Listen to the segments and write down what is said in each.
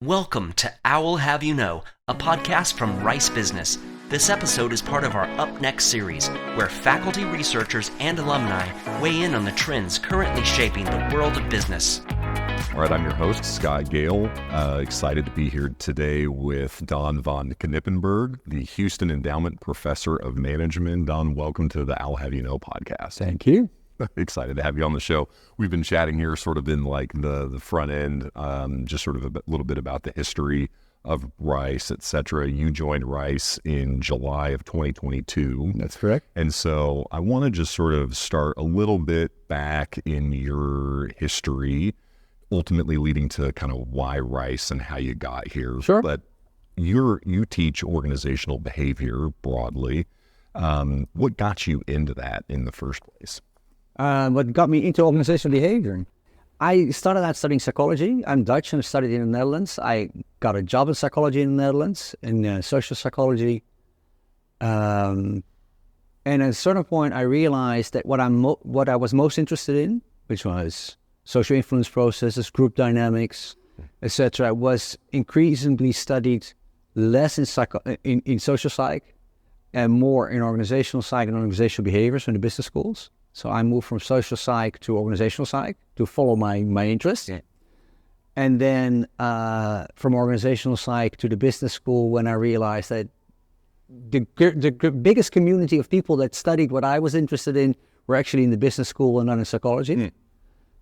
Welcome to Owl Have You Know, a podcast from Rice Business. This episode is part of our Up Next series, where faculty, researchers, and alumni weigh in on the trends currently shaping the world of business. All right, I'm your host, Scott Gale. Excited to be here today with Daan van Knippenberg, the Houston Endowment Professor of Management. Daan, welcome to the Owl Have You Know podcast. Thank you. Excited to have you on the show. We've been chatting here sort of in like the front end, just sort of a little bit about the history of Rice, et cetera. You joined Rice in July of 2022. That's correct. And so I want to just sort of start a little bit back in your history, ultimately leading to kind of why Rice and how you got here. Sure. But you teach organizational behavior broadly. What got you into that in the first place? What got me into organizational behavior? I started out studying psychology. I'm Dutch and studied in the Netherlands. I got a job in psychology in the Netherlands, in social psychology. And at a certain point, I realized that what I was most interested in, which was social influence processes, group dynamics, etc., was increasingly studied less in social psych and more in organizational psych and organizational behaviors in the business schools. So I moved from social psych to organizational psych to follow my interest. Yeah. And then from organizational psych to the business school when I realized that the biggest community of people that studied what I was interested in were actually in the business school and not in psychology. Mm.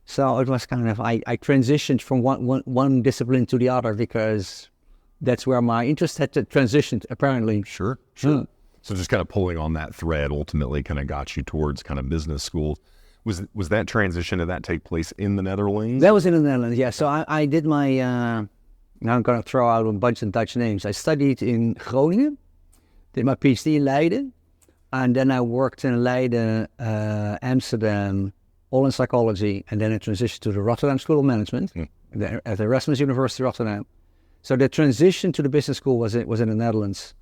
So it was kind of, I transitioned from one discipline to the other because that's where my interest had to transitioned, apparently. Sure. So just kind of pulling on that thread ultimately kind of got you towards kind of business schools. Was that transition, did that take place in the Netherlands? That was in the Netherlands, yeah. So I did my, now I'm going to throw out a bunch of Dutch names. I studied in Groningen, did my PhD in Leiden, and then I worked in Leiden, Amsterdam, all in psychology, and then I transitioned to the Rotterdam School of Management at the Erasmus University Rotterdam. So the transition to the business school was in the Netherlands.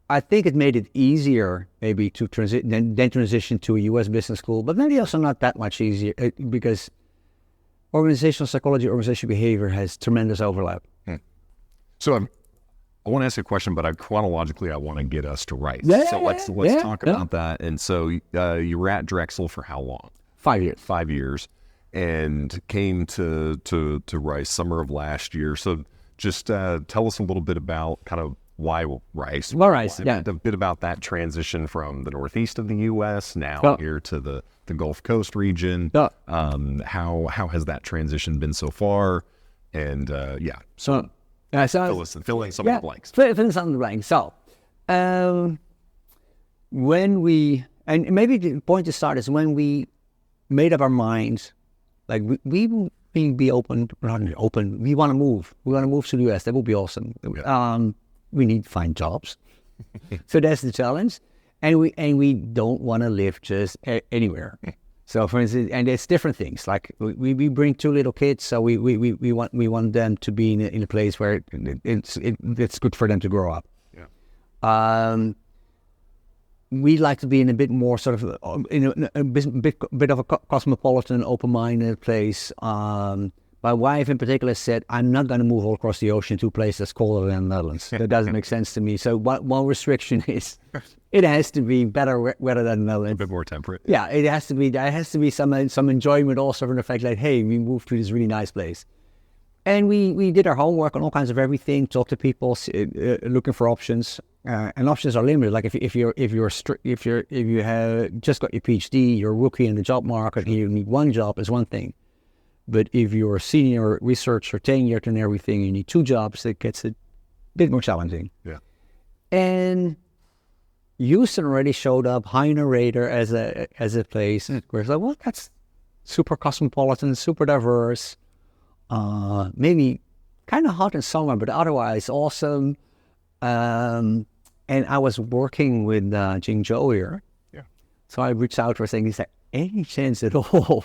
I think it made it easier maybe to transition to a U.S. business school, but maybe also not that much easier because organizational psychology, organizational behavior has tremendous overlap. So I want to ask you a question, but chronologically I want to get us to Rice. So let's talk about that. And so you were at Drexel for how long? 5 years. 5 years, and came to Rice summer of last year. So just tell us a little bit about kind of why Rice. Well, Rice, yeah. A bit about that transition from the northeast of the U.S. now here to the Gulf Coast region. How has that transition been so far? And so fill in some of the blanks. Fill in some of the blanks. So when we, and maybe the point to start is when we made up our minds, like we be open. We want to move. We want to move to the U.S. That would be awesome. Yeah. We need to find jobs. So that's the challenge. And we don't want to live just anywhere. So for instance, and there's different things. Like we bring 2 little kids, so we want them to be in a place where it's good for them to grow up. Yeah. We like to be in a bit more sort of in a bit of a cosmopolitan, open-minded place. My wife in particular said, I'm not going to move all across the ocean to a place that's colder than the Netherlands. That doesn't make sense to me. So one restriction is it has to be better weather than the Netherlands. A bit more temperate. Yeah, it has to be. There has to be some enjoyment also from the fact that, hey, we moved to this really nice place. And we did our homework on all kinds of everything, talked to people, looking for options. And options are limited. Like if you have just got your PhD, you're a rookie in the job market, and you need one job is one thing. But if you're a senior researcher, tenured and everything, you need 2 jobs, it gets a bit more challenging. Yeah. And Houston already showed up high on the radar as a place where it's like, well, that's super cosmopolitan, super diverse, maybe kind of hot in summer, but otherwise awesome. And I was working with Jing Zhou here. Yeah. So I reached out to her saying, is there any chance at all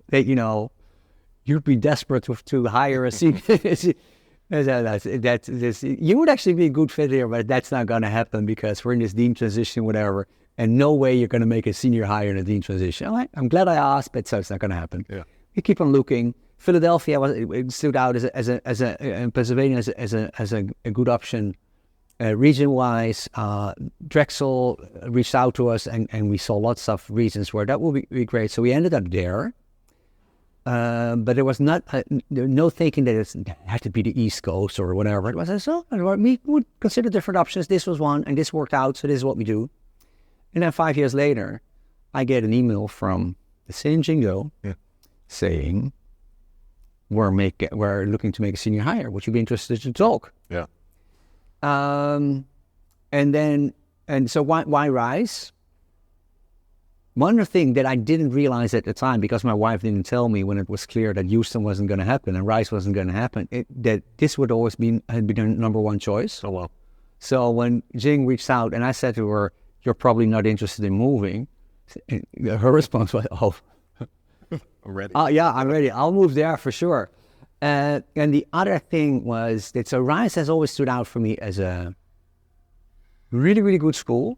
that, you'd be desperate to hire a senior? You would actually be a good fit here, but that's not going to happen because we're in this dean transition, whatever, and no way you're going to make a senior hire in a dean transition. I'm glad I asked, but so it's not going to happen. Yeah. We keep on looking. Philadelphia it stood out in Pennsylvania as a good option. Region-wise, Drexel reached out to us, and we saw lots of regions where that would be great. So we ended up there. But there was no thinking that it had to be the East Coast or whatever. It was we would consider different options. This was one, and this worked out, so this is what we do. And then 5 years later, I get an email from the same Jingo saying, we're looking to make a senior hire. Would you be interested to talk? Yeah. So why Rise? One other thing that I didn't realize at the time, because my wife didn't tell me when it was clear that Houston wasn't going to happen and Rise wasn't going to happen, that this would always had been the number one choice. Oh, wow. So when Jing reached out and I said to her, "You're probably not interested in moving," her response was, "Oh, I'm ready. Yeah, I'm ready. I'll move there for sure." And the other thing was that so Rise has always stood out for me as a really, really good school.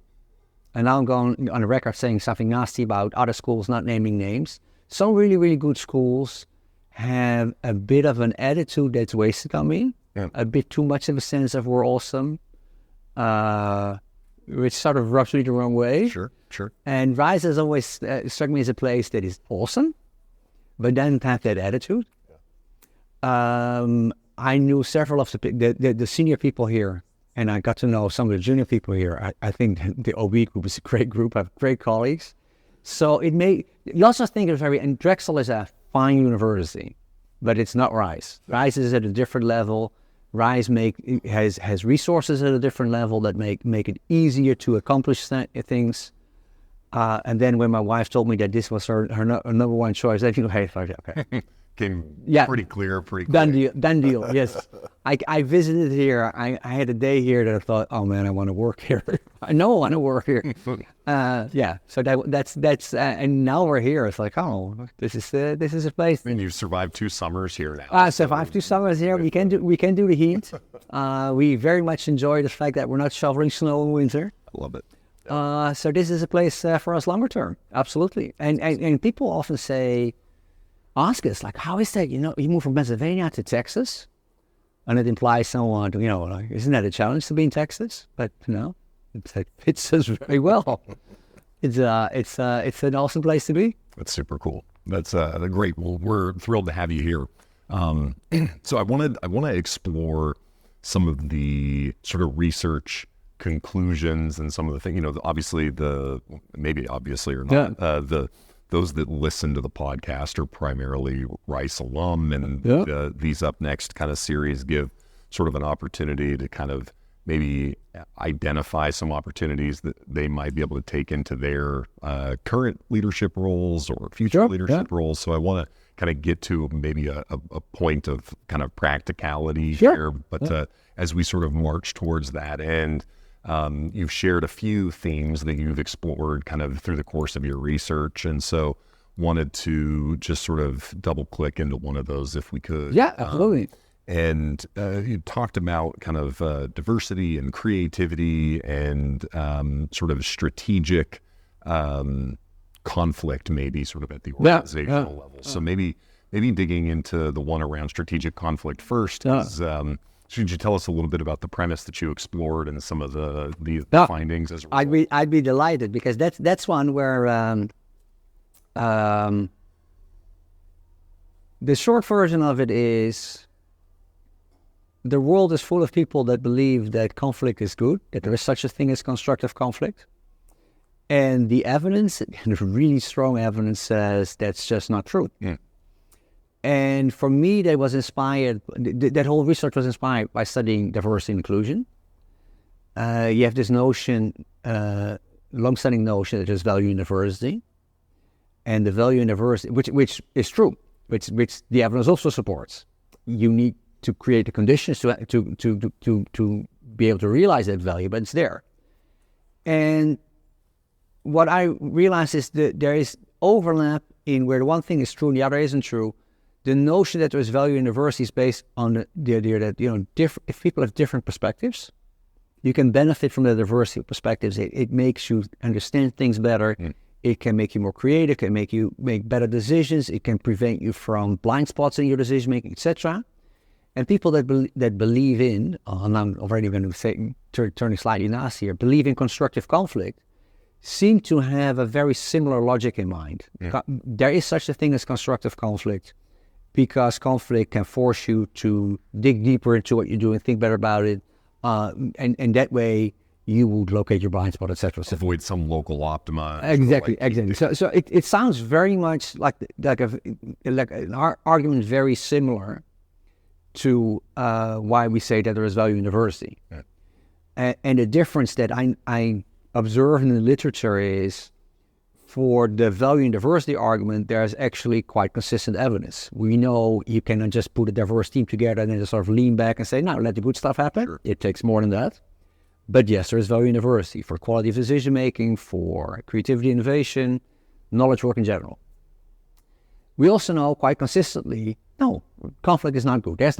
And now I'm going on the record saying something nasty about other schools, not naming names. Some really, really good schools have a bit of an attitude that's wasted on me. Yeah. A bit too much of a sense of we're awesome, which sort of rubs me the wrong way. Sure. And Rise has always struck me as a place that is awesome, but doesn't have that attitude. Yeah. I knew several of the senior people here, and I got to know some of the junior people here. I think the OB group is a great group. I have great colleagues. So you also think it's and Drexel is a fine university, but it's not Rise. Rise is at a different level. Rise has resources at a different level that make it easier to accomplish things. And then when my wife told me that this was her number one choice, I think, hey, okay. Came pretty clear, Done deal, yes. I visited here. I had a day here that I thought, oh man, I want to work here. I know I want to work here. So that's and now we're here. It's like, oh, this is a place. I mean, you've survived 2 summers here now. I survived 2 summers here. We can do the heat. We very much enjoy the fact that we're not shoveling snow in winter. I love it. So this is a place for us longer term. Absolutely. And people often ask us, like, how is that? You moved from Pennsylvania to Texas, and it implies someone, like, isn't that a challenge to be in Texas? But it fits us very well. It's an awesome place to be. That's super cool. That's great. Well, we're thrilled to have you here. So I want to explore some of the sort of research conclusions and some of the things. Obviously maybe obviously or not. Those that listen to the podcast are primarily Rice alum, and these Up Next kind of series give sort of an opportunity to kind of maybe identify some opportunities that they might be able to take into their current leadership roles or future leadership roles. So I want to kind of get to maybe a point of kind of practicality here, but as we sort of march towards that end, you've shared a few themes that you've explored kind of through the course of your research, and so wanted to just sort of double click into one of those if we could. Yeah, absolutely. And you talked about kind of diversity and creativity and sort of strategic conflict, maybe sort of at the organizational level. So maybe digging into the one around strategic conflict first is. Should you tell us a little bit about the premise that you explored and some of the findings as a result? I'd be delighted, because that's one where the short version of it is the world is full of people that believe that conflict is good, that there is such a thing as constructive conflict. And the evidence, and really strong evidence, says that's just not true. Yeah. And for me, that whole research was inspired by studying diversity and inclusion. You have this notion, long-standing notion that there's value in diversity. And the value in diversity, which is true, which the evidence also supports. You need to create the conditions to be able to realize that value, but it's there. And what I realized is that there is overlap in where the one thing is true and the other isn't true. The notion that there is value in diversity is based on the idea that if people have different perspectives, you can benefit from the diversity of perspectives. It makes you understand things better. It can make you more creative. It can make you make better decisions. It can prevent you from blind spots in your decision making, etc. And people that believe in, and I'm already going to say, turning slightly nasty here, believe in constructive conflict, seem to have a very similar logic in mind. Yeah. There is such a thing as constructive conflict, because conflict can force you to dig deeper into what you do and think better about it, and that way you would locate your blind spot, etc. Avoid some local optima. Exactly. So it sounds very much like an argument very similar to why we say that there is value in diversity. Yeah. And the difference that I observe in the literature is, for the value in diversity argument, there's actually quite consistent evidence. We know you cannot just put a diverse team together and then just sort of lean back and say, no, let the good stuff happen. Sure. It takes more than that. But yes, there is value in diversity for quality of decision making, for creativity, innovation, knowledge work in general. We also know quite consistently, no, conflict is not good. There's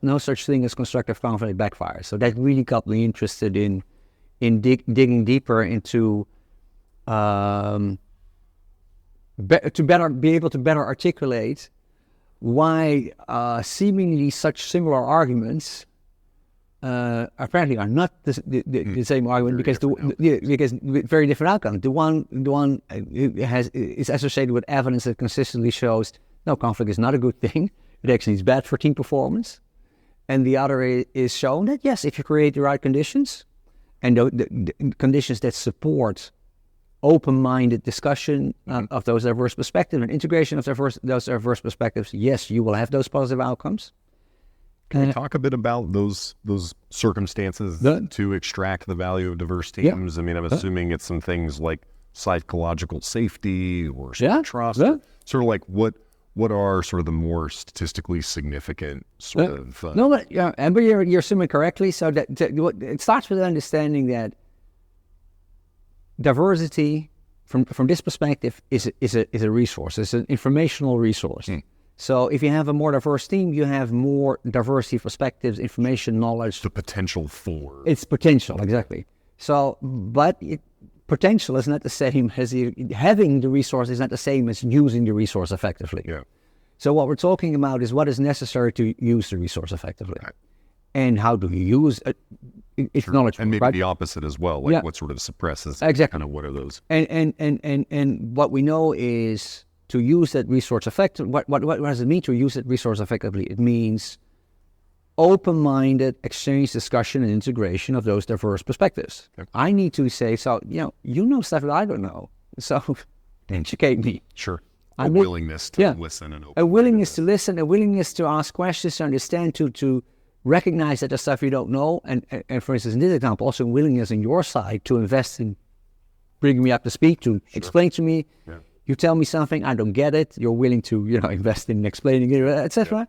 no such thing as constructive conflict backfires. So that really got me interested in digging deeper into to be able to better articulate why seemingly such similar arguments apparently are not the same argument, because because very different outcomes. The one is associated with evidence that consistently shows no, conflict is not a good thing. It actually is bad for team performance. And the other is shown that yes, if you create the right conditions, and the conditions that support open-minded discussion of those diverse perspectives and integration of those diverse perspectives, yes, you will have those positive outcomes. Can you talk a bit about those circumstances to extract the value of diverse teams? Yeah. I mean, I'm assuming it's some things like psychological safety or trust. Yeah. Sort of like what are sort of the more statistically significant sort of... but you're assuming correctly. So that it starts with understanding that diversity, from this perspective, is a resource. It's an informational resource. So if you have a more diverse team, you have more diversity of perspectives, information, knowledge. The potential for... It's potential, exactly. So, but potential is not the same as having the resource is not the same as using the resource effectively. Yeah. So what we're talking about is what is necessary to use the resource effectively. Right. And how do you use it? It's knowledge. And maybe the opposite as well, like what sort of suppresses exactly. Kind of what are those? And what we know is to use that resource effectively. What does it mean to use that resource effectively? It means open-minded exchange, discussion, and integration of those diverse perspectives. Okay. I need to say, so, you know stuff that I don't know, so educate me. Sure. A willingness to listen and open. A willingness to listen, a willingness to ask questions, to understand, to recognize that there's stuff you don't know, and for instance, in this example, also willingness on your side to invest in bringing me up to speed, to explain to me. Yeah. You tell me something, I don't get it. You're willing to, invest in explaining it, etc.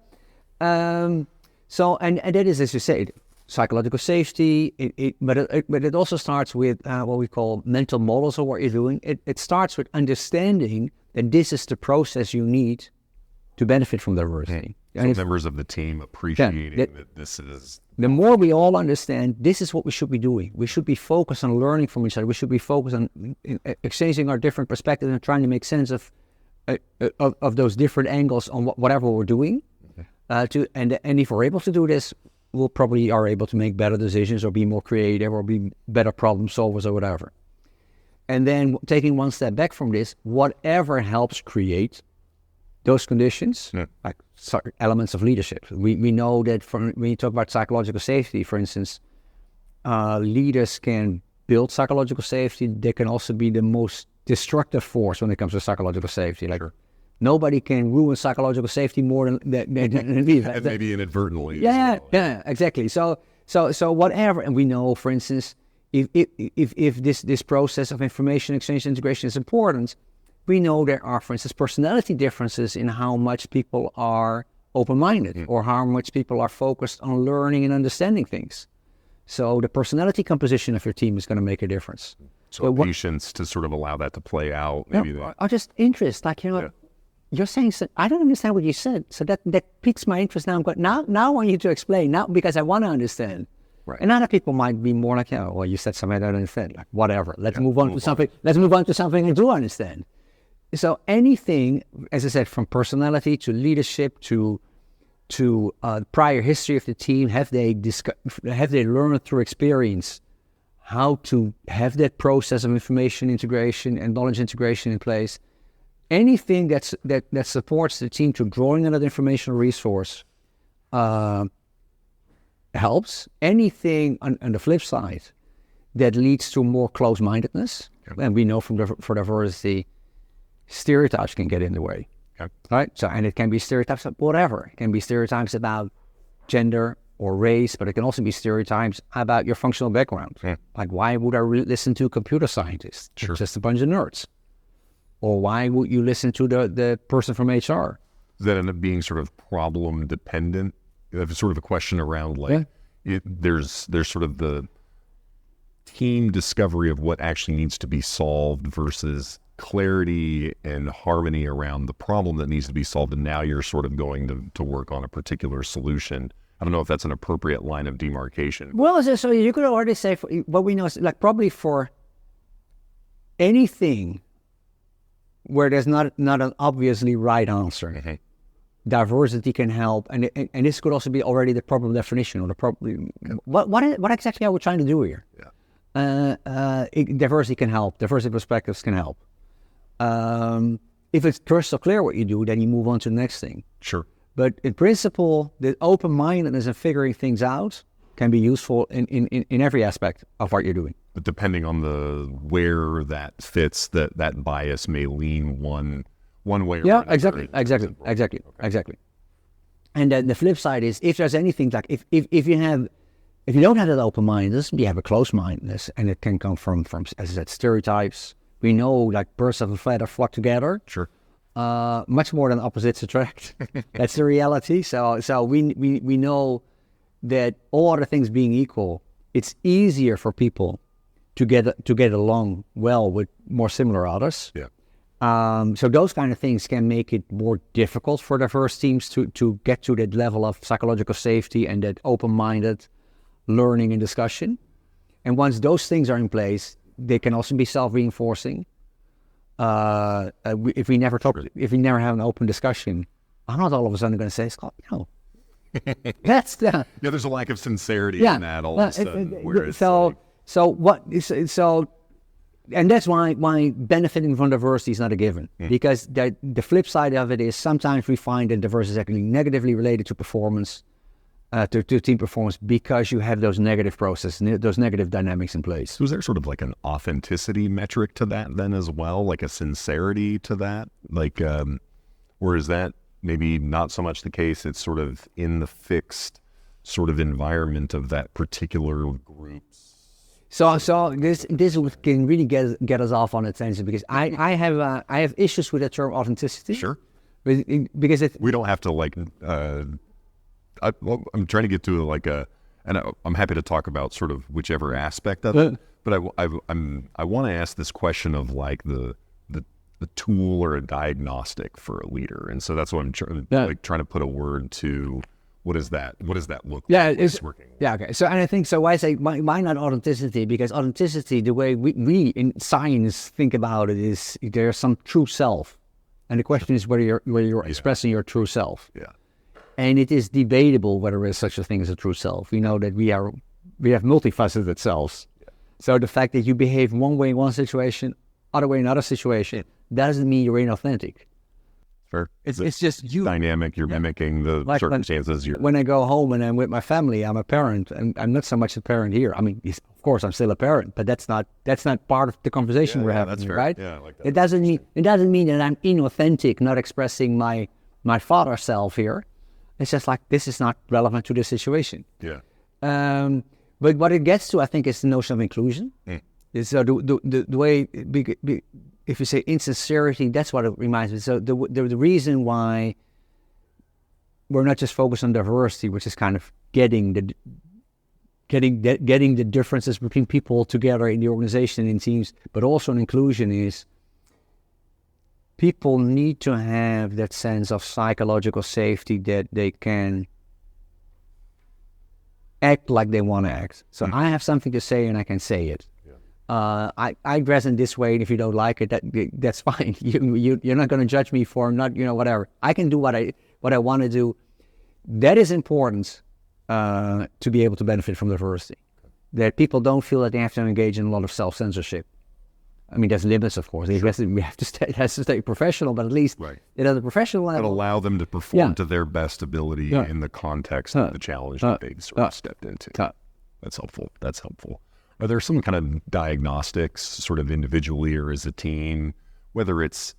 Yeah. So, and that is, as you say, psychological safety. But it also starts with what we call mental models of what you're doing. It starts with understanding that this is the process you need to benefit from diversity. So members of the team appreciating that this is... The more we all understand, this is what we should be doing. We should be focused on learning from each other. We should be focused on exchanging our different perspectives and trying to make sense of those different angles on whatever we're doing. Okay. And if we're able to do this, we'll probably are able to make better decisions or be more creative or be better problem solvers or whatever. And then taking one step back from this, whatever helps create those conditions, like elements of leadership. We know that when you talk about psychological safety, for instance, leaders can build psychological safety. They can also be the most destructive force when it comes to psychological safety. Like nobody can ruin psychological safety more than leaders. And maybe inadvertently. Yeah, exactly. So whatever, and we know, for instance, if this process of information exchange and integration is important, we know there are, for instance, personality differences in how much people are open-minded or how much people are focused on learning and understanding things. So the personality composition of your team is going to make a difference. So patience to sort of allow that to play out. Maybe or just interest, like, you're saying, I don't understand what you said. So that piques my interest now. Now I want you to explain, now because I want to understand. Right. And other people might be more like, well, you said something I don't understand. Like, whatever. Let's move on to something. Let's move on to something I do understand. So anything, as I said, from personality to leadership to prior history of the team, have they learned through experience how to have that process of information integration and knowledge integration in place? Anything that supports the team to drawing on that informational resource helps. Anything on the flip side that leads to more close-mindedness, and we know for diversity, stereotypes can get in the way. Okay. Right? So, and it can be stereotypes of whatever. It can be stereotypes about gender or race, but it can also be stereotypes about your functional background. Yeah. Like, why would I listen to a computer scientist? Sure. Just a bunch of nerds. Or why would you listen to the person from HR? Does that end up being sort of problem dependent? Sort of a question around there's sort of the team discovery of what actually needs to be solved versus clarity and harmony around the problem that needs to be solved, and now you're sort of going to work on a particular solution. I don't know if that's an appropriate line of demarcation. Well, so you could already say, what we know is, like, probably for anything where there's not an obviously right answer, Mm-hmm. diversity can help, and this could also be already the problem definition or the problem. What exactly are we trying to do here? Yeah. Diversity can help. Diversity perspectives can help. If it's crystal clear what you do, then you move on to the next thing. Sure. But in principle, the open-mindedness and figuring things out can be useful in every aspect of what you're doing. But depending on where that fits, that bias may lean one way or Yeah, another. exactly. And then the flip side is, if there's anything like, if you don't have that open-mindedness, you have a close-mindedness, and it can come from as I said, stereotypes. We know, like, birds of a feather flock together. Sure. Much more than opposites attract. That's the reality. So we know that all other things being equal, it's easier for people to get along well with more similar others. Yeah. So those kind of things can make it more difficult for diverse teams to get to that level of psychological safety and that open-minded learning and discussion. And once those things are in place, they can also be self-reinforcing. If we never have an open discussion, I'm not all of a sudden going to say, Scott, that's the... Yeah, there's a lack of sincerity in that all of a sudden. And that's why benefiting from diversity is not a given. Because the flip side of it is, sometimes we find that diversity is actually negatively related to performance, to team performance, because you have those negative processes, those negative dynamics in place. So is there sort of like an authenticity metric to that then as well, like a sincerity to that? Like, or is that maybe not so much the case? It's sort of in the fixed sort of environment of that particular group. So this can really get us off on attention, because I have issues with the term authenticity. Sure. Because we don't have to like. I'm trying to get to and I'm happy to talk about sort of whichever aspect of it. But I want to ask this question of like the tool or a diagnostic for a leader, and so that's what I'm trying to put a word to. What does that look like? It's working. Yeah, okay. So, and I think, so why I say why not authenticity? Because authenticity, the way we in science think about it, is there's some true self, and the question is whether you're expressing your true self. Yeah. And it is debatable whether there is such a thing as a true self. We know that we have multifaceted selves. Yeah. So the fact that you behave one way in one situation, other way in another situation, doesn't mean you're inauthentic. Fair. It's just you. Dynamic. You're mimicking the circumstances. When I go home and I'm with my family, I'm a parent, and I'm not so much a parent here. I mean, of course, I'm still a parent, but that's not part of the conversation we're having, that's fair. right? Yeah, I like that. It doesn't mean that I'm inauthentic, not expressing my father self here. It's just like, this is not relevant to the situation. Yeah. But what it gets to, I think, is the notion of inclusion. So the way, if you say insincerity, that's what it reminds me. So the reason why we're not just focused on diversity, which is kind of getting the differences between people together in the organization, in teams, but also in inclusion, is people need to have that sense of psychological safety that they can act like they want to act. So I have something to say and I can say it. I dress in this way, and if you don't like it, that's fine. You're not going to judge me for not, whatever. I can do what I want to do. That is important to be able to benefit from diversity. That people don't feel that they have to engage in a lot of self-censorship. I mean, there's limits, of course. We have to stay. It has to stay professional, but at least at a professional level, and allow them to perform to their best ability in the context of the challenge that they sort of stepped into. That's helpful. Are there some kind of diagnostics, sort of individually or as a team, whether it's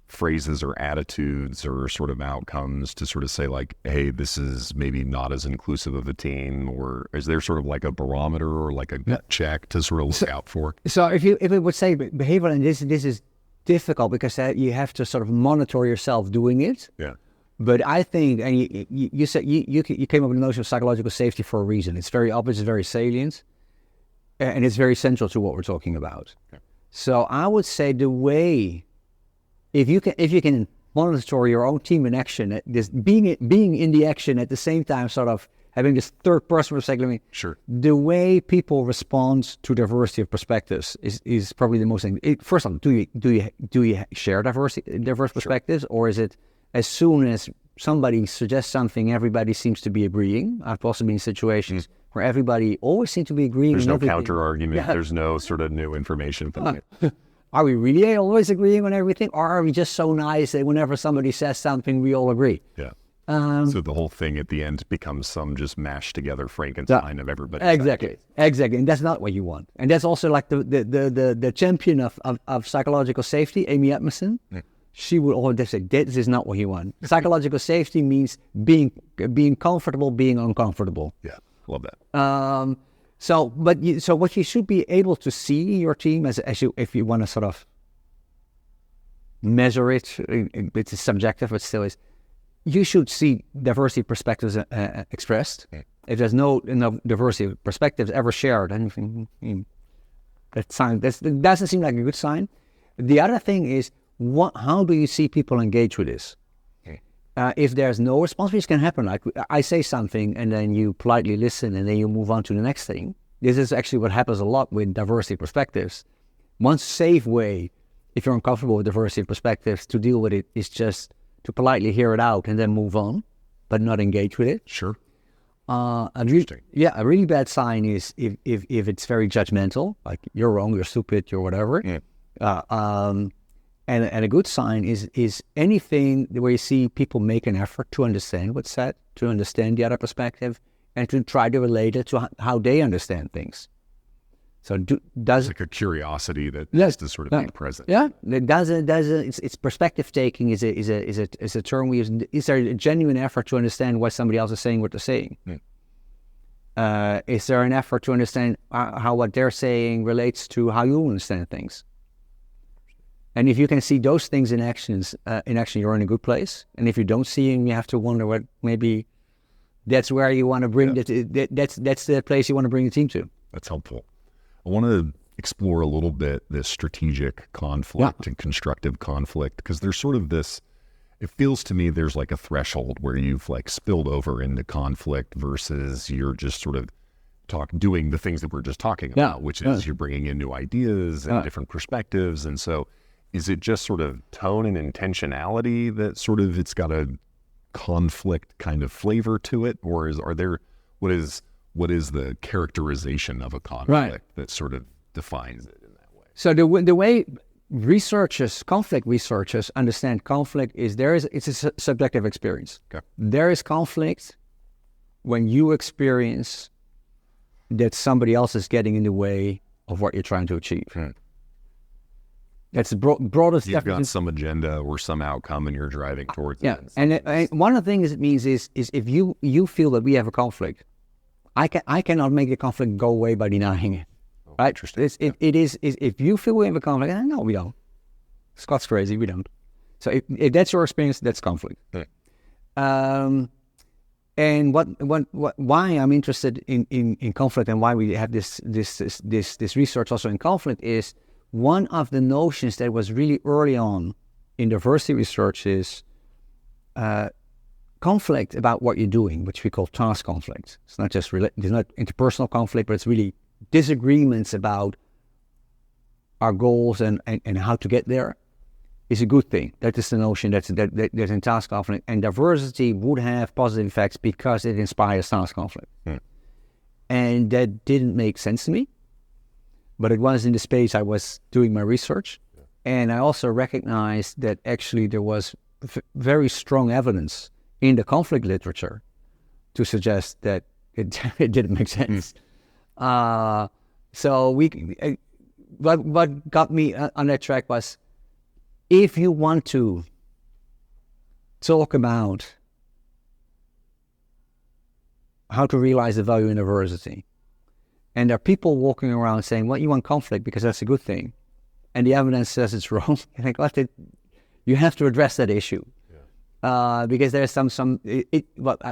phrases or attitudes or sort of outcomes to sort of say like, hey, this is maybe not as inclusive of a team, or is there sort of like a barometer or like a gut check to sort of look out for? So if it would say behavioral, and this is difficult because you have to sort of monitor yourself doing it. Yeah. But I think, and you said you came up with the notion of psychological safety for a reason. It's very obvious, it's very salient, and it's very central to what we're talking about. Okay. So I would say the way, if you can monitor your own team in action, this being in the action at the same time, sort of having this third person perspective. Sure. The way people respond to diversity of perspectives is probably the most thing. First of all, do you share diverse perspectives, or is it as soon as somebody suggests something, everybody seems to be agreeing? I've also been in situations where everybody always seems to be agreeing. There's no counter argument. Yeah. There's no sort of new information. Are we really always agreeing on everything, or are we just so nice that whenever somebody says something, we all agree? Yeah. So the whole thing at the end becomes some just mashed together Frankenstein of everybody. Exactly, and that's not what you want. And that's also like the champion of psychological safety, Amy Edmondson. Yeah. She would always say, "This is not what you want." Psychological safety means being comfortable, being uncomfortable. Yeah, love that. So what you should be able to see in your team, if you want to sort of measure it, it's subjective, but still is. You should see diversity perspectives expressed. Okay. If there's no diversity perspectives ever shared, anything that doesn't seem like a good sign. The other thing is, how do you see people engage with this? Okay. If there's no response, which can happen, like I say something and then you politely listen and then you move on to the next thing. This is actually what happens a lot with diversity perspectives. One safe way, if you're uncomfortable with diversity perspectives, to deal with it is just to politely hear it out and then move on, but not engage with it. Sure. A really bad sign is if it's very judgmental, like you're wrong, you're stupid, you're whatever. Yeah. And a good sign is anything where you see people make an effort to understand what's said, to understand the other perspective, and to try to relate it to how they understand things. So does like a curiosity that has to sort of be present. Yeah, it's perspective taking is a term we use. Is there a genuine effort to understand why somebody else is saying what they're saying? Is there an effort to understand how what they're saying relates to how you understand things? And if you can see those things in action, you're in a good place. And if you don't see them, you have to wonder what maybe that's where you want to bring that's the place you want to bring the team to. That's helpful. I want to explore a little bit this strategic conflict and constructive conflict, because there's sort of this, it feels to me there's like a threshold where you've like spilled over into conflict versus you're just sort of doing the things that we're just talking about, which is you're bringing in new ideas and different perspectives. And so is it just sort of tone and intentionality that sort of it's got a conflict kind of flavor to it, or what is the characterization of a conflict that sort of defines it in that way? So the way conflict researchers understand conflict is it's a subjective experience. Okay. There is conflict when you experience that somebody else is getting in the way of what you're trying to achieve. That's the broadest definition. You've got some agenda or some outcome and you're driving towards it. And one of the things it means is if you feel that we have a conflict, I cannot make the conflict go away by denying it. Right? Interesting. It is if you feel we have a conflict, no, we don't. Scott's crazy, we don't. So if that's your experience, that's conflict. And why I'm interested in conflict and why we have this research also in conflict is one of the notions that was really early on in diversity research is conflict about what you're doing, which we call task conflict. It's not just there's not interpersonal conflict, but it's really disagreements about our goals and how to get there, is a good thing. That is the notion that there's in task conflict, and diversity would have positive effects because it inspires task conflict. And that didn't make sense to me, but it was in the space I was doing my research. And I also recognized that actually there was very strong evidence in the conflict literature to suggest that it didn't make sense. So what got me on that track was, if you want to talk about how to realize the value in diversity, and there are people walking around saying, well, you want conflict because that's a good thing, and the evidence says it's wrong, you have to address that issue. Because there's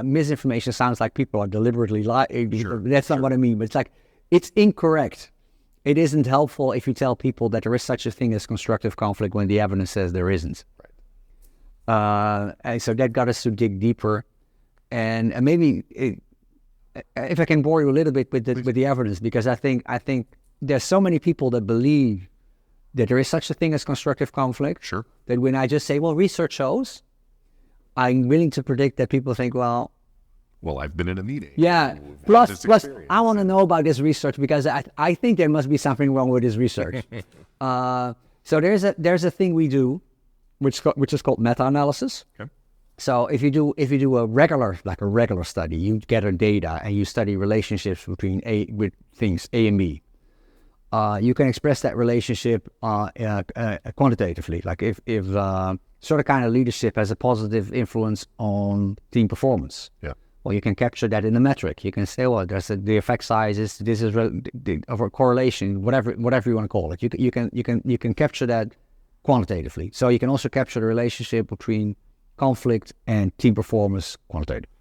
misinformation sounds like people are deliberately lying. Sure, that's not what I mean, but it's like, it's incorrect. It isn't helpful if you tell people that there is such a thing as constructive conflict when the evidence says there isn't. And so that got us to dig deeper. And maybe if I can bore you a little bit with the evidence, because I think there's so many people that believe that there is such a thing as constructive conflict. Sure. That when I just say, well, research shows, I'm willing to predict that people think, well, I've been in a meeting. Yeah. Plus, I want to know about this research because I think there must be something wrong with this research. So there's a thing we do, which is called meta-analysis. Okay. So if you do a regular study, you gather data and you study relationships between things A and B. You can express that relationship quantitatively. Like if sort of kind of leadership has a positive influence on team performance. Yeah. Well, you can capture that in a metric. You can say, well, the effect size is this is of a correlation, whatever you want to call it. You can capture that quantitatively. So you can also capture the relationship between conflict and team performance quantitatively.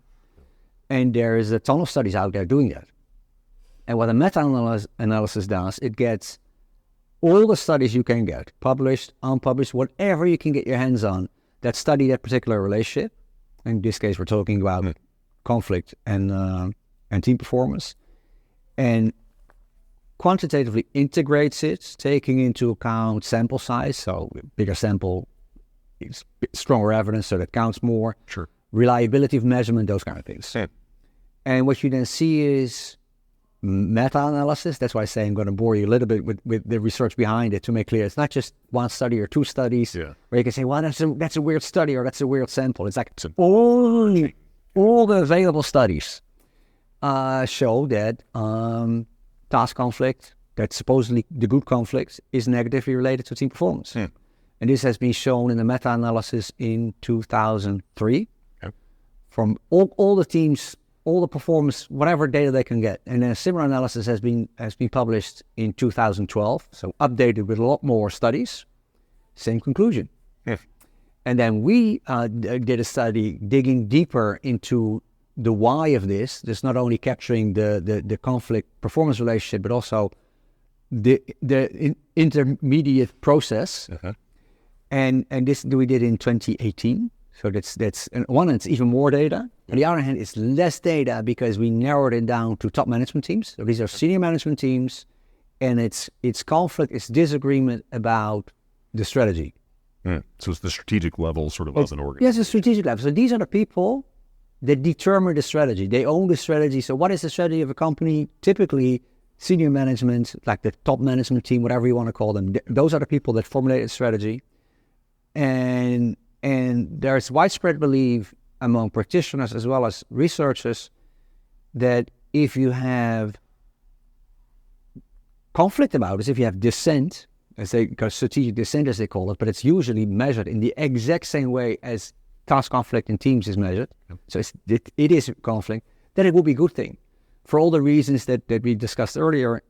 And there is a ton of studies out there doing that. And what a meta-analysis does, it gets all the studies you can get, published, unpublished, whatever you can get your hands on, that study that particular relationship. In this case, we're talking about conflict and team performance, and quantitatively integrates it, taking into account sample size. So bigger sample is stronger evidence, so that counts more. Sure. Reliability of measurement, those kind of things. Yeah. And what you then see is meta-analysis. That's why I say I'm going to bore you a little bit with the research behind it to make clear it's not just one study or two studies where you can say, well, that's a weird study or that's a weird sample. It's like all the available studies show that task conflict, that supposedly the good conflict, is negatively related to team performance. Yeah. And this has been shown in a meta-analysis in 2003 from all the teams, all the performance, whatever data they can get. And then a similar analysis has been published in 2012, so updated with a lot more studies. Same conclusion. Yeah. And then we did a study digging deeper into the why of this. There's not only capturing the conflict performance relationship, but also the intermediate process. Uh-huh. And this we did in 2018. So that's on one hand, it's even more data. On the other hand, it's less data because we narrowed it down to top management teams. So these are senior management teams, and it's conflict, it's disagreement about the strategy. Yeah. So it's the strategic level sort of of an organization. Yes, the strategic level. So these are the people that determine the strategy. They own the strategy. So what is the strategy of a company? Typically, senior management, like the top management team, whatever you want to call them, those are the people that formulate the strategy. And there's widespread belief among practitioners as well as researchers that if you have conflict about this, if you have dissent, strategic dissent as they call it, but it's usually measured in the exact same way as task conflict in teams is measured. Yep. So it is conflict, then it will be a good thing for all the reasons that we discussed earlier,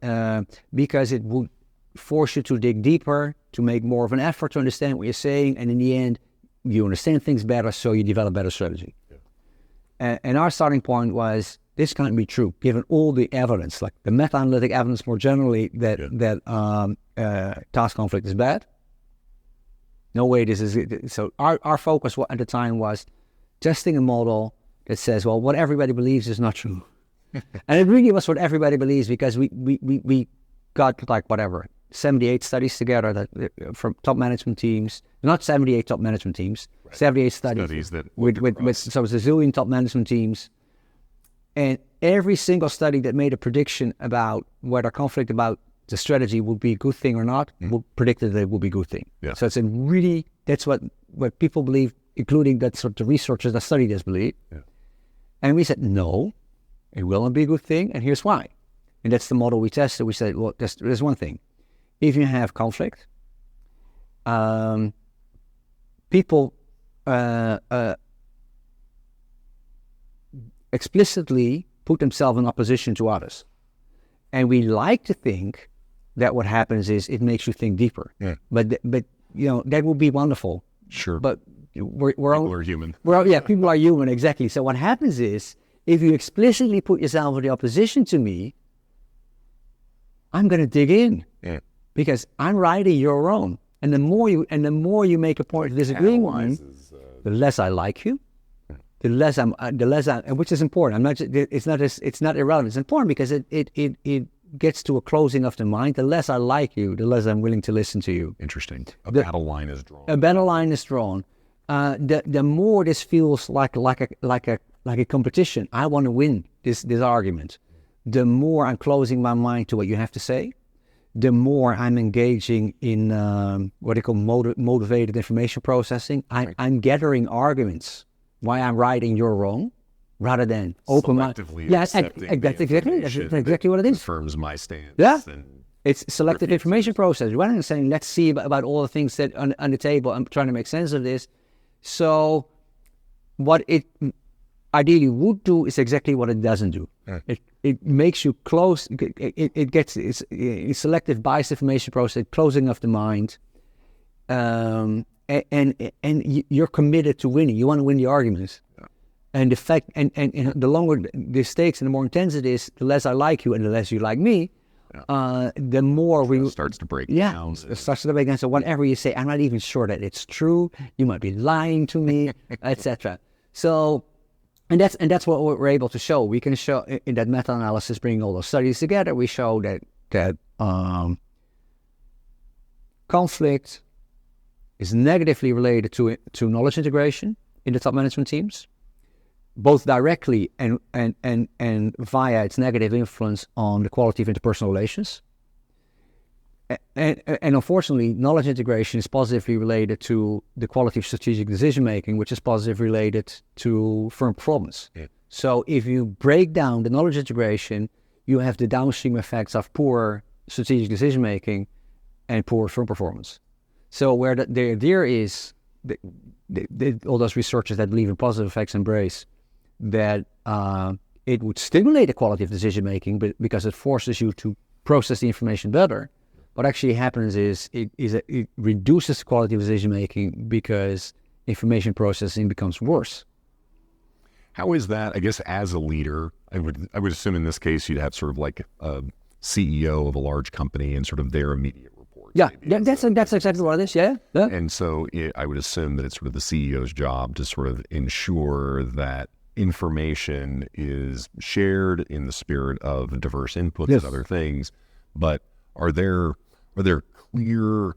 because it would force you to dig deeper, to make more of an effort to understand what you're saying, and in the end, you understand things better, so you develop better strategy. Yeah. And our starting point was, this can't be true, given all the evidence, like the meta-analytic evidence more generally, that task conflict is bad. No way this is it. So our focus at the time was testing a model that says, well, what everybody believes is not true. And it really was what everybody believes, because we got like whatever, 78 studies together that from top management teams, not 78 top management teams, 78 studies that with so it's a zillion top management teams. And every single study that made a prediction about whether conflict about the strategy would be a good thing or not, predicted that it would be a good thing. Yeah. So it's a really, that's what people believe, including that sort of the researchers that study this believe. Yeah. And we said, no, it will not be a good thing, and here's why. And that's the model we tested. We said, well, there's one thing. If you have conflict, people explicitly put themselves in opposition to others. And we like to think that what happens is it makes you think deeper. Yeah. But you know, that would be wonderful. Sure. But people are human. People are human, exactly. So what happens is, if you explicitly put yourself in the opposition to me, I'm going to dig in. Yeah. Because I'm right and you're wrong. And the more you make a point of disagreeing with me, the less I like you. The less I'm, which is important. It's not irrelevant. It's important because it gets to a closing of the mind. The less I like you, the less I'm willing to listen to you. Interesting. Battle line is drawn. A battle line is drawn. The more this feels like a competition, I want to win this argument. The more I'm closing my mind to what you have to say, the more I'm engaging in what they call motivated information processing. I'm gathering arguments why I'm right and you're wrong, rather than open my... That's exactly what it is. Confirms my stance. Yeah. It's selective information process. Rather than saying, let's see about all the things that on the table, I'm trying to make sense of this. So what it ideally would do is exactly what it doesn't do. It makes you close, it gets it's selective biased information process, closing of the mind, and you're committed to winning. You want to win the arguments. Yeah. And the fact, and the longer the stakes and the more intense it is, the less I like you and the less you like me, the more it starts to break down. It starts to break down. So whatever you say, I'm not even sure that it's true. You might be lying to me, etc. So, and that's what we're able to show. We can show in that meta-analysis, bringing all those studies together. We show that conflict is negatively related to knowledge integration in the top management teams, both directly and via its negative influence on the quality of interpersonal relations. And unfortunately, knowledge integration is positively related to the quality of strategic decision making, which is positively related to firm performance. Yeah. So if you break down the knowledge integration, you have the downstream effects of poor strategic decision making and poor firm performance. So where the idea is, all those researchers that believe in positive effects embrace that it would stimulate the quality of decision making, but because it forces you to process the information better. What actually happens is it reduces the quality of decision making because information processing becomes worse. How is that? I guess as a leader, I would assume in this case you'd have sort of like a CEO of a large company and sort of their immediate reports. Yeah, that's exactly what it is. Yeah. And so I would assume that it's sort of the CEO's job to sort of ensure that information is shared in the spirit of diverse inputs and other things. But are there clear,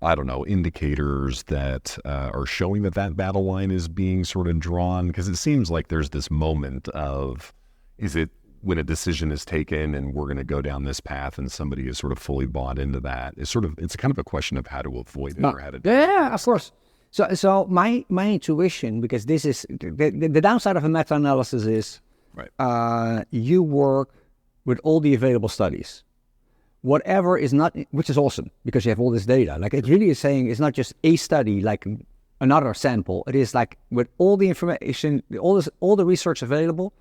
I don't know, indicators that are showing that battle line is being sort of drawn? Because it seems like there's this moment of, is it when a decision is taken and we're going to go down this path and somebody is sort of fully bought into that? It's kind of a question of how to avoid it or how to do it. Yeah, of course. So my intuition, because this is the downside of a meta-analysis is you work with all the available studies. Whatever is not, which is awesome because you have all this data. Like it really is saying it's not just a study like another sample. It is like with all the information, all the research available,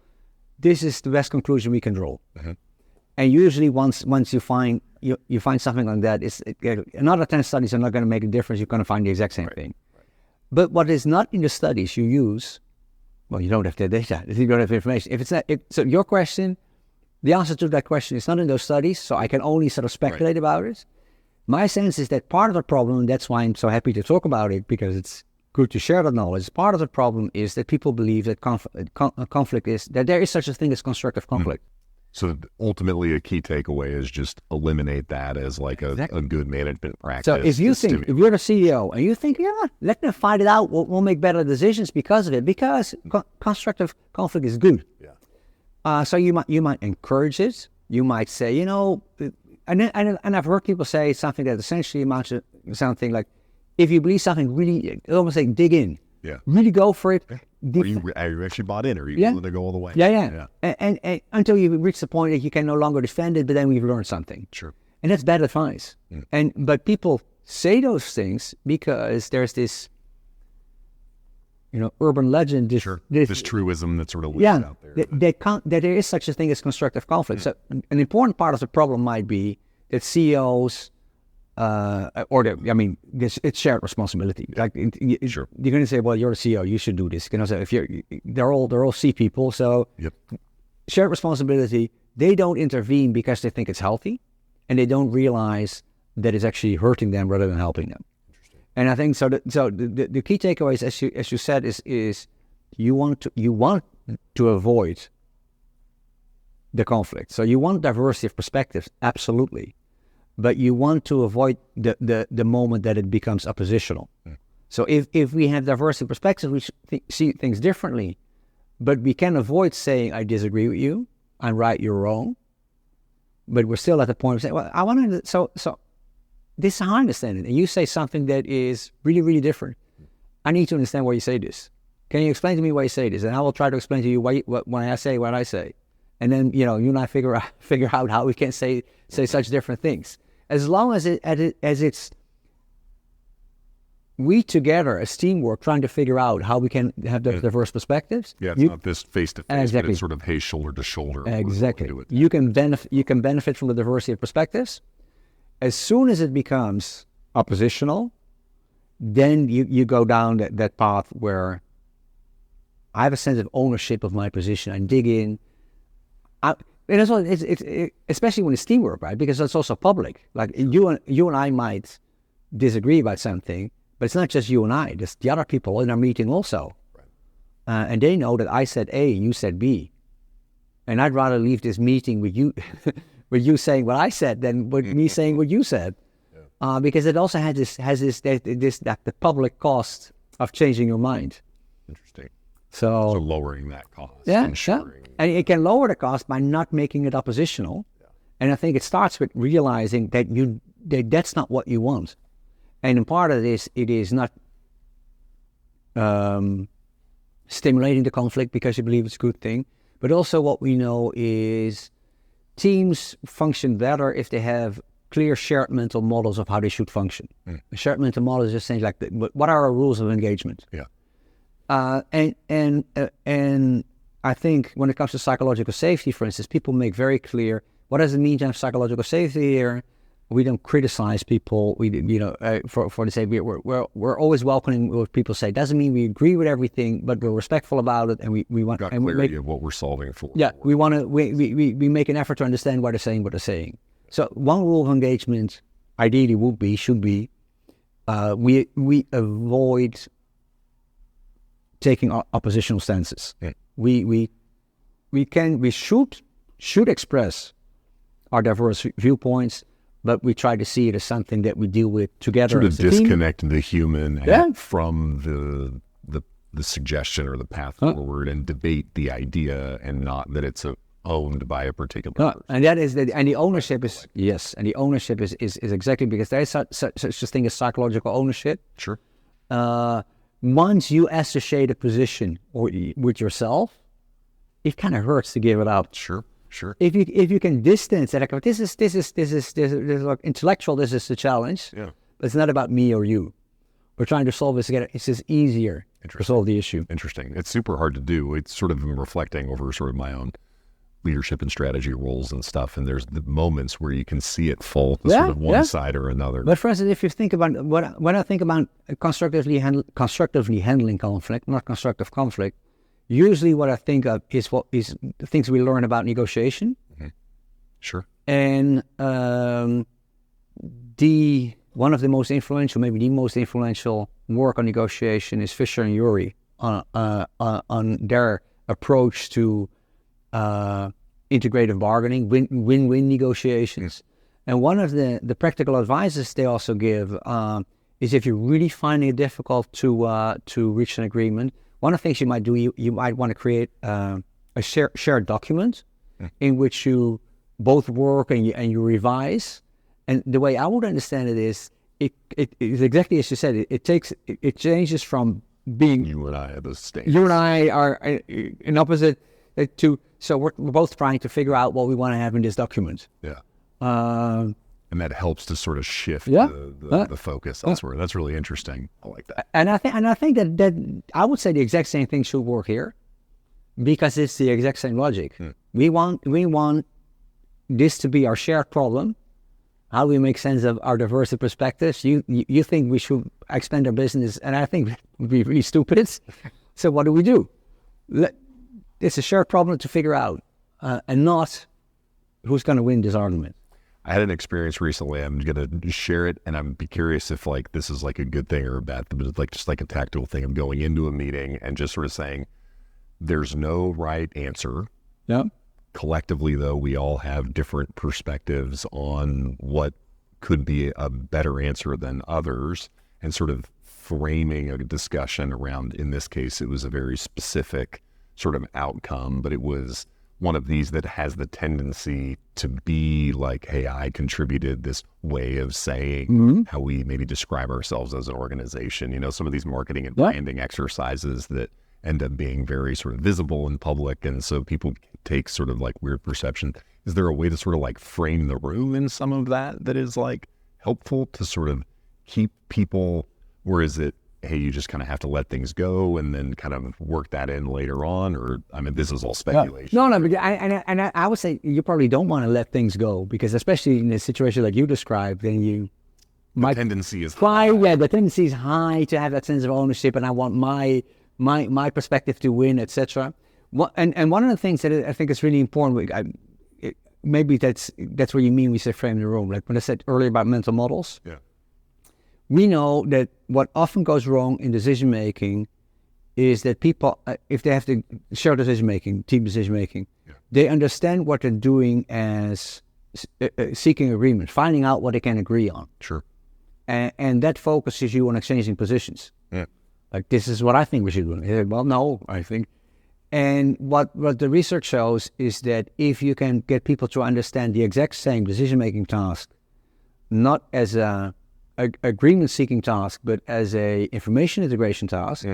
this is the best conclusion we can draw. Mm-hmm. And usually once you find something like that, another 10 studies are not going to make a difference. You're going to find the exact same thing. Right. But what is not in the studies you use, well, you don't have the data. You don't have information. If it's not, so your question. The answer to that question is not in those studies, so I can only sort of speculate about it. My sense is that part of the problem, and that's why I'm so happy to talk about it, because good to share that knowledge. Part of the problem is that people believe that conflict is, that there is such a thing as constructive conflict. So ultimately, a key takeaway is just eliminate that as like a good management practice. So if you think, if you're the CEO and you think, let them fight it out, we'll make better decisions because of it, because constructive conflict is good. Yeah. So you might encourage it. You might say, and I've heard people say something that essentially amounts to something like, if you believe something, really, almost like dig in. Yeah. Really go for it. Are you actually bought in? Or are you willing to go all the way? Yeah. And until you reach the point that you can no longer defend it, but then we've learned something. Sure. And that's bad advice. But people say those things because there's this, urban legend. This truism that sort of lives out there. That there is such a thing as constructive conflict. So an important part of the problem might be that CEOs, it's shared responsibility. Like you're going to say, well, you're the CEO, you should do this. So if they're all C people, so shared responsibility. They don't intervene because they think it's healthy, and they don't realize that it's actually hurting them rather than helping them. And I think so. The key takeaways, as you said, is you want to avoid the conflict. So you want diversity of perspectives, absolutely. But you want to avoid the moment that it becomes oppositional. So if we have diversity perspectives, we see things differently, but we can avoid saying, I disagree with you, I'm right, you're wrong. But we're still at the point of saying, well, I want to, so this is how I understand it. And you say something that is really, really different. I need to understand why you say this. Can you explain to me why you say this? And I will try to explain to you why I say what I say. And then, you and I figure out how we can say such different things. As long as it's we together as teamwork trying to figure out how we can have the diverse perspectives. Yeah, it's not this face to face, exactly. But it's sort of shoulder to shoulder. Exactly. You can benefit from the diversity of perspectives. As soon as it becomes oppositional, then you go down that path where I have a sense of ownership of my position. I dig in. And it's especially when it's teamwork, right? Because it's also public. Like you and I might disagree about something, but it's not just you and I. There's the other people in our meeting also, and they know that I said A, you said B, and I'd rather leave this meeting with you, with you saying what I said than with me saying what you said, because it also has the public cost of changing your mind. Interesting. So lowering that cost. Yeah. And it can lower the cost by not making it oppositional. Yeah. And I think it starts with realizing that that's not what you want. And in part of this, it is not stimulating the conflict because you believe it's a good thing. But also what we know is teams function better if they have clear shared mental models of how they should function. A shared mental model is just saying like, what are our rules of engagement? Yeah. And I think when it comes to psychological safety, for instance, people make very clear, what does it mean to have psychological safety here? We don't criticize people. We, for the sake, we're always welcoming what people say. Doesn't mean we agree with everything, but we're respectful about it, and we want got clarity of what we're solving for. Yeah, we want to. We make an effort to understand why they're saying what they're saying. So one rule of engagement, ideally, should be, we avoid taking oppositional stances. Yeah. We should express our diverse viewpoints, but we try to see it as something that we deal with together. Sort of as a disconnect team. the human from the suggestion or the path forward, and debate the idea, and not that it's owned by a particular person. And that is the ownership is and the ownership is exactly because there is such a thing as psychological ownership. Sure. Once you associate a position with yourself, it kind of hurts to give it up. Sure. If you can distance it, like, this is like intellectual. This is the challenge. Yeah. But it's not about me or you. We're trying to solve this together. It's just easier to solve the issue. Interesting. It's super hard to do. It's sort of reflecting over sort of my own leadership and strategy roles and stuff. And there's the moments where you can see it fall to sort of one side or another. But for instance, if you think about when I think about constructively handling conflict, not constructive conflict, usually what I think of is the things we learn about negotiation. Mm-hmm. Sure. And the one of the most influential, maybe the most influential work on negotiation is Fisher and Urey on their approach to integrative bargaining, win-win negotiations. And one of the practical advices they also give is if you're really finding it difficult to reach an agreement, one of the things you might do, you might want to create a shared document in which you both work and you revise. And the way I would understand it is, it is exactly as you said. It changes from being You and I have a stance. you and I are in opposite to. So we're both trying to figure out what we want to have in this document. Yeah. Um, And that helps to sort of shift Yeah. the focus elsewhere. That's really interesting. I like that. and I think that I would say the exact same thing should work here, because it's the exact same logic. We want this to be our shared problem. How do we make sense of our diverse perspectives? You think we should expand our business, and I think we'd be really stupid. So what do? It's a shared problem to figure out, and not who's going to win this argument. I had an experience recently. I'm going to share it, and I'm be curious if like this is like a good thing or a bad thing, but it's like just like a tactical thing. I'm going into a meeting and just sort of saying, there's no right answer. Yeah. Collectively, though, we all have different perspectives on what could be a better answer than others, and sort of framing a discussion around, in this case, it was a very specific sort of outcome, but it was one of these that has the tendency to be like, hey, I contributed this way of saying how we maybe describe ourselves as an organization. You know, some of these marketing and branding exercises that end up being very sort of visible in public, and so people take sort of like weird perception. Is there a way to sort of like frame the room in some of that is like helpful to sort of keep people, or is it, hey, you just kind of have to let things go and then kind of work that in later on? Or, I mean, this is all speculation. No, but I would say you probably don't want to let things go, because especially in a situation like you described, then you The tendency is high. Yeah, the tendency is high to have that sense of ownership, and I want my perspective to win, etc. And one of the things that I think is really important, maybe that's what you mean when you say frame the room. Like when I said earlier about mental models. Yeah. We know that what often goes wrong in decision-making is that people, if they have to share decision-making, team decision-making, they understand what they're doing as seeking agreement, finding out what they can agree on. Sure. And that focuses you on exchanging positions. Yeah. Like, this is what I think we should do. Well, no, I think. And what the research shows is that if you can get people to understand the exact same decision-making task, not as a agreement-seeking task, but as a information integration task,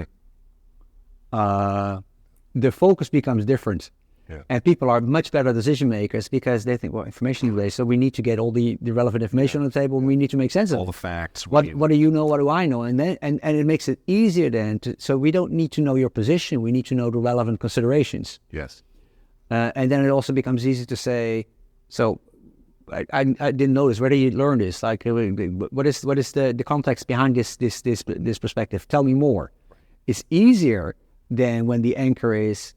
the focus becomes different. Yeah. And people are much better decision makers because they think, well, information is so we need to get all the relevant information on the table, and we need to make sense of All it. the facts. What do you know? What do I know? And then and it makes it easier then so we don't need to know your position. We need to know the relevant considerations. Yes. And then it also becomes easy to say, so I didn't notice. Where did you learn this? Like, what is the context behind this perspective? Tell me more. It's easier than when the anchor is,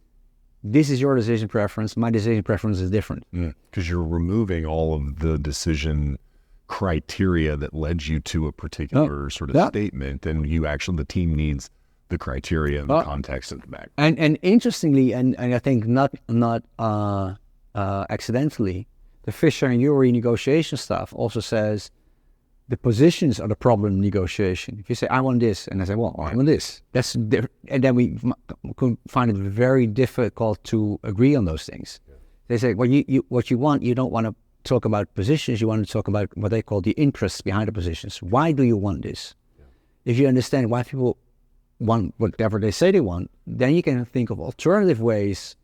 this is your decision preference. My decision preference is different. Because you're removing all of the decision criteria that led you to a particular sort of statement, and you actually, the team needs the criteria and the context in the back. And interestingly, and I think not accidentally, the Fisher and Urey negotiation stuff also says the positions are the problem in negotiation. If you say, I want this, and I say, well, I want this, that's different. And then we could find it very difficult to agree on those things. Yeah. They say, well, what you want, you don't want to talk about positions, you want to talk about what they call the interests behind the positions. Why do you want this? Yeah. If you understand why people want whatever they say they want, then you can think of alternative ways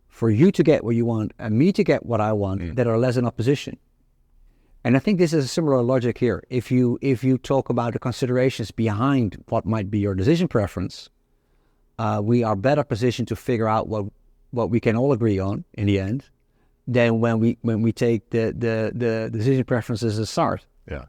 for you to get what you want and me to get what I want that are less in opposition. And I think this is a similar logic here. If you talk about the considerations behind what might be your decision preference, we are better positioned to figure out what we can all agree on in the end than when we take the decision preferences as a start. Yeah.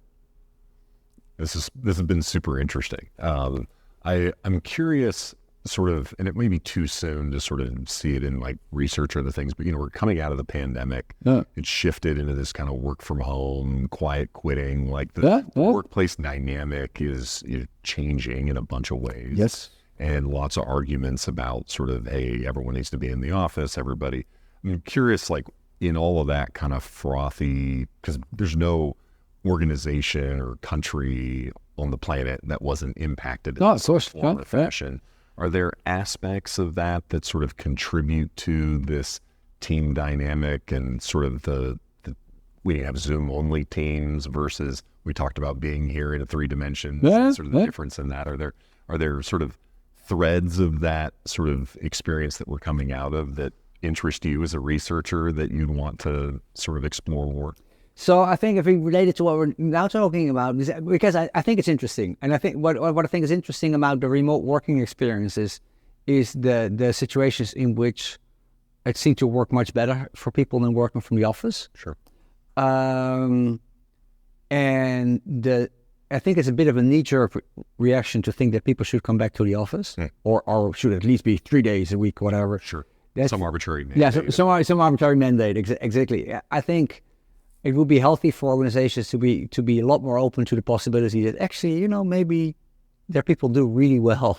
This has been super interesting. I'm curious. sort of, and it may be too soon to sort of see it in like research or other things, but we're coming out of the pandemic. It shifted into this kind of work from home, quiet quitting, like the workplace dynamic is changing in a bunch of ways. Yes. And lots of arguments about sort of, hey, everyone needs to be in the office, everybody. I'm curious, like in all of that kind of frothy, because there's no organization or country on the planet that wasn't impacted in some form or fashion. Are there aspects of that sort of contribute to this team dynamic and sort of the we have Zoom only teams versus we talked about being here in a 3 dimensions, sort of the difference in that? Are there sort of threads of that sort of experience that we're coming out of that interest you as a researcher that you'd want to sort of explore more? So I think if we relate it to what we're now talking about, because I think it's interesting, and I think what I think is interesting about the remote working experiences is the situations in which it seemed to work much better for people than working from the office. Sure. And I think it's a bit of a knee-jerk reaction to think that people should come back to the office, or should at least be 3 days a week, whatever. Some arbitrary mandate. Yeah, some arbitrary mandate. Exactly. I think it would be healthy for organizations to be a lot more open to the possibility that actually, maybe their people do really well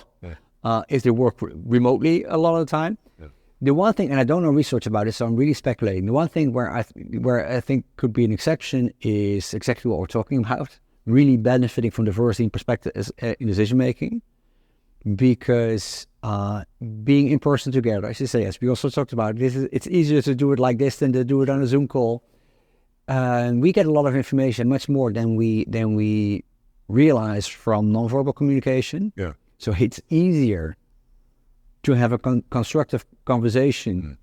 if they work remotely a lot of the time. Yeah. The one thing, and I don't know research about it, so I'm really speculating. The one thing where I think could be an exception is exactly what we're talking about. Really benefiting from diversity in perspective in decision making, because being in person together, I should say, as we also talked about, it's easier to do it like this than to do it on a Zoom call, and we get a lot of information, much more than we realize from nonverbal communication. Yeah. So it's easier to have a constructive conversation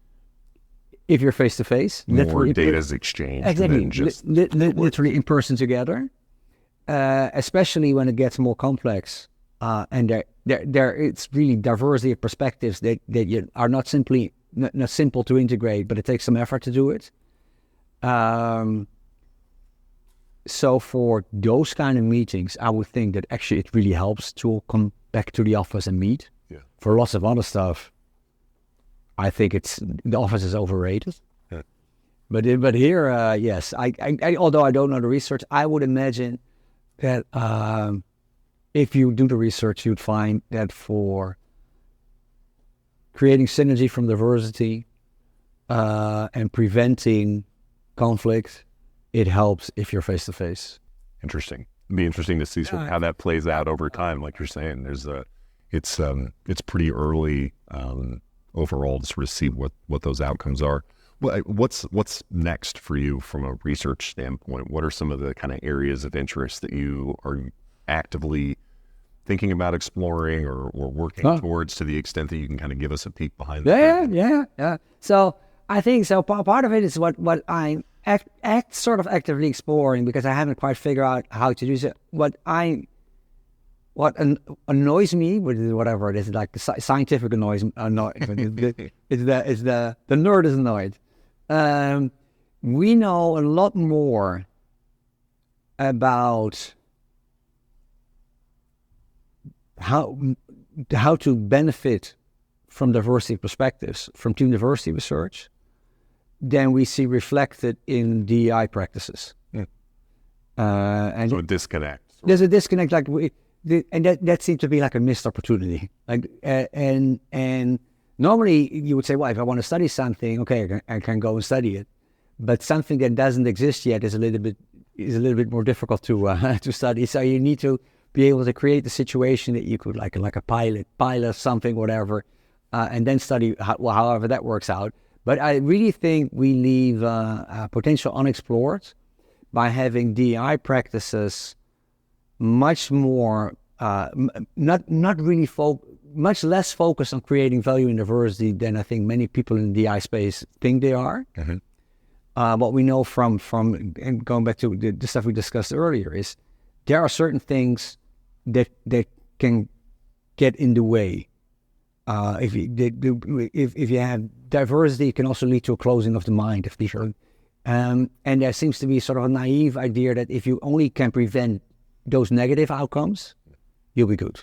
if you're face to face. More data is exchanged. Exactly. Than just literally in person together. Especially when it gets more complex, and there it's really diversity of perspectives that are not simple to integrate, but it takes some effort to do it. So for those kind of meetings, I would think that actually it really helps to come back to the office and meet. Yeah. For lots of other stuff, I think the office is overrated. Yeah. But here, yes, I although I don't know the research, I would imagine that if you do the research, you'd find that for creating synergy from diversity and preventing conflict, it helps if you're face to face. Interesting. It'd be interesting to see sort of how that plays out over time. Like you're saying, it's pretty early overall to sort of see what those outcomes are. What's next for you from a research standpoint? What are some of the kind of areas of interest that you are actively thinking about exploring or working towards, to the extent that you can kind of give us a peek behind the curtain? Yeah. So I think part of it is what I'm sort of actively exploring, because I haven't quite figured out how to do it. What annoys me, whatever it is, like the scientific is the nerd is annoyed. We know a lot more about how to benefit from diversity perspectives, from team diversity research, than we see reflected in DEI practices. And so a disconnect. There's a disconnect, and that seems to be like a missed opportunity. And normally you would say, well, if I want to study something, okay, I can go and study it. But something that doesn't exist yet is a little bit more difficult to study. So you need to be able to create the situation that you could like a pilot something, whatever, and then study however that works out. But I really think we leave potential unexplored by having DEI practices much more, not really much less focused on creating value and diversity than I think many people in the DI space think they are. Mm-hmm. What we know from and going back to the stuff we discussed earlier is there are certain things that can get in the way. If you have diversity, it can also lead to a closing of the mind of people. And there seems to be sort of a naive idea that if you only can prevent those negative outcomes, you'll be good.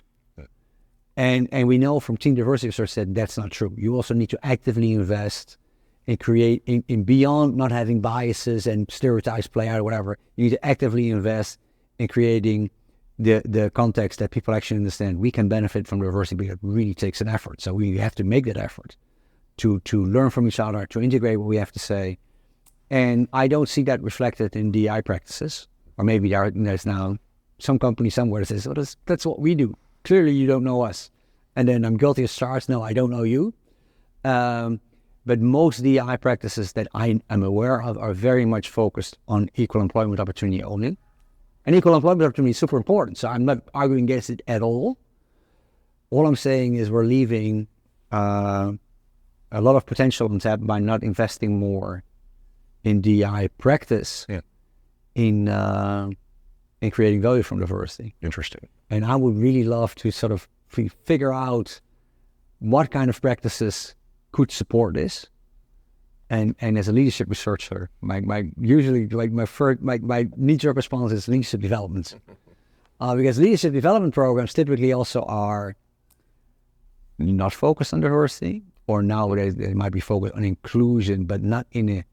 And we know from team diversity research that that's not true. You also need to actively invest and create in beyond not having biases and stereotypes play out or whatever. You need to actively invest in creating the context that people actually understand. We can benefit from diversity, but it really takes an effort. So we have to make that effort to learn from each other, to integrate what we have to say. And I don't see that reflected in DI practices. Or maybe there's now some company somewhere that says, oh, that's what we do. Clearly you don't know us. And then I'm guilty as charged. No, I don't know you. But most DI practices that I am aware of are very much focused on equal employment opportunity only. And equal employment opportunity is super important. So I'm not arguing against it at all. All I'm saying is we're leaving a lot of potential on tap by not investing more in DI practice in creating value from diversity. Interesting. And I would really love to sort of figure out what kind of practices could support this. And as a leadership researcher, my knee-jerk response is leadership development. Because leadership development programs typically also are not focused on diversity, or nowadays they might be focused on inclusion, but not in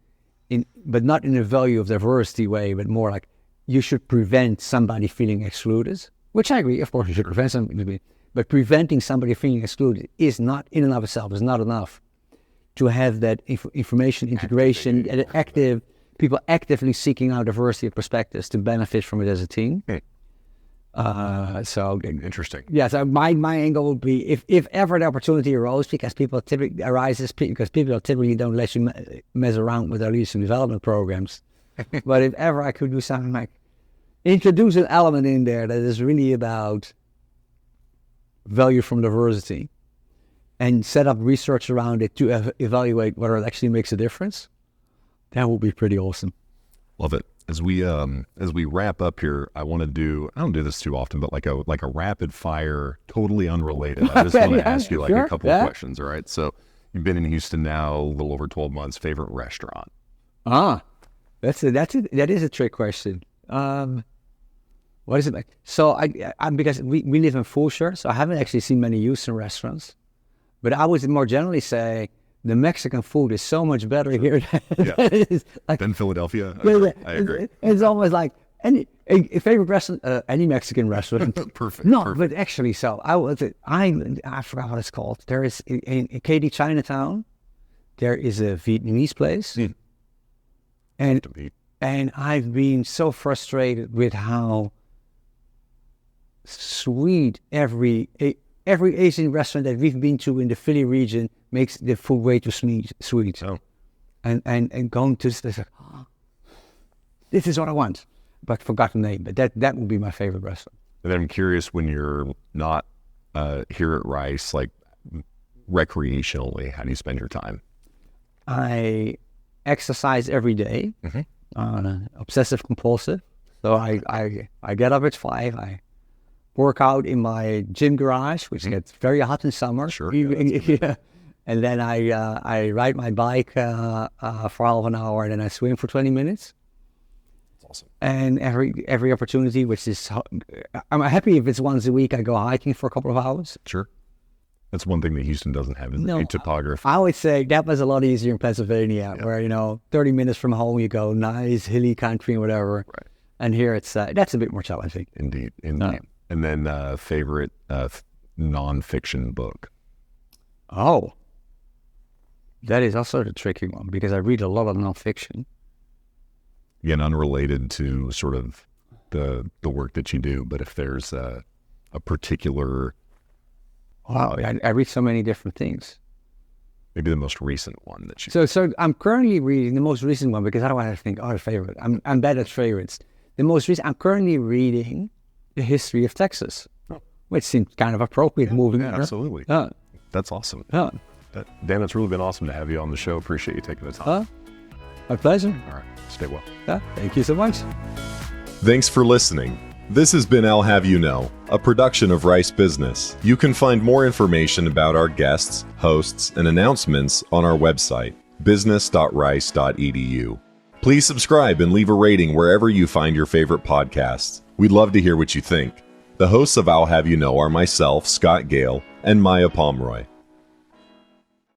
a value of diversity way, but more like you should prevent somebody feeling excluded, which I agree, of course you should prevent somebody, but preventing somebody feeling excluded is not in and of itself, is not enough to have that information integration and people actively seeking out diversity of perspectives to benefit from it as a team. So interesting. Yeah, so my angle would be if ever the opportunity arose, because people typically don't let you mess around with their leadership development programs. But if ever I could do something like introduce an element in there that is really about value from diversity and set up research around it to evaluate whether it actually makes a difference, that would be pretty awesome. Love it. As we wrap up here, I don't do this too often, but like a rapid fire, totally unrelated. I just want to ask you a couple of questions. All right. So you've been in Houston now a little over 12 months. Favorite restaurant? That is a trick question. What is it like? So I'm because we live in Fulshire, so I haven't actually seen many Houston restaurants. But I would more generally say the Mexican food is so much better here than Philadelphia. I agree. It's almost like a favorite restaurant, any Mexican restaurant. Perfect. No, perfect. but actually, so I forgot what it's called. There is in Katy, Chinatown, there is a Vietnamese place, and I've been so frustrated with how sweet every Asian restaurant that we've been to in the Philly region makes the food way too sweet. Oh. And going to this, this is what I want, but forgot the name. But that would be my favorite restaurant. And then I'm curious, when you're not here at Rice, like recreationally, how do you spend your time? I exercise every day, obsessive compulsive. So I get up at 5. I work out in my gym garage, which gets very hot in summer. Sure. Yeah. And then I ride my bike for half an hour, and then I swim for 20 minutes. That's awesome. And every opportunity, which is, I'm happy if it's once a week, I go hiking for a couple of hours. Sure. That's one thing that Houston doesn't have is the topography. I would say that was a lot easier in Pennsylvania, where 30 minutes from home you go nice hilly country and whatever. Right. And here it's that's a bit more challenging. Indeed. And then favorite nonfiction book. Oh, that is also the tricky one because I read a lot of nonfiction. Again, unrelated to sort of the work that you do, but if there's a particular... Wow, I read so many different things. Maybe the most recent one that you... So I'm currently reading the most recent one because I don't want to think, favorite. I'm bad at favorites. The most recent, I'm currently reading The History of Texas, which seems kind of appropriate moving. Yeah, absolutely. That's awesome. Dan, it's really been awesome to have you on the show. Appreciate you taking the time. My pleasure. All right. Stay well. Thank you so much. Thanks for listening. This has been I'll Have You Know, a production of Rice Business. You can find more information about our guests, hosts, and announcements on our website, business.rice.edu. Please subscribe and leave a rating wherever you find your favorite podcasts. We'd love to hear what you think. The hosts of I'll Have You Know are myself, Scott Gale, and Maya Pomeroy.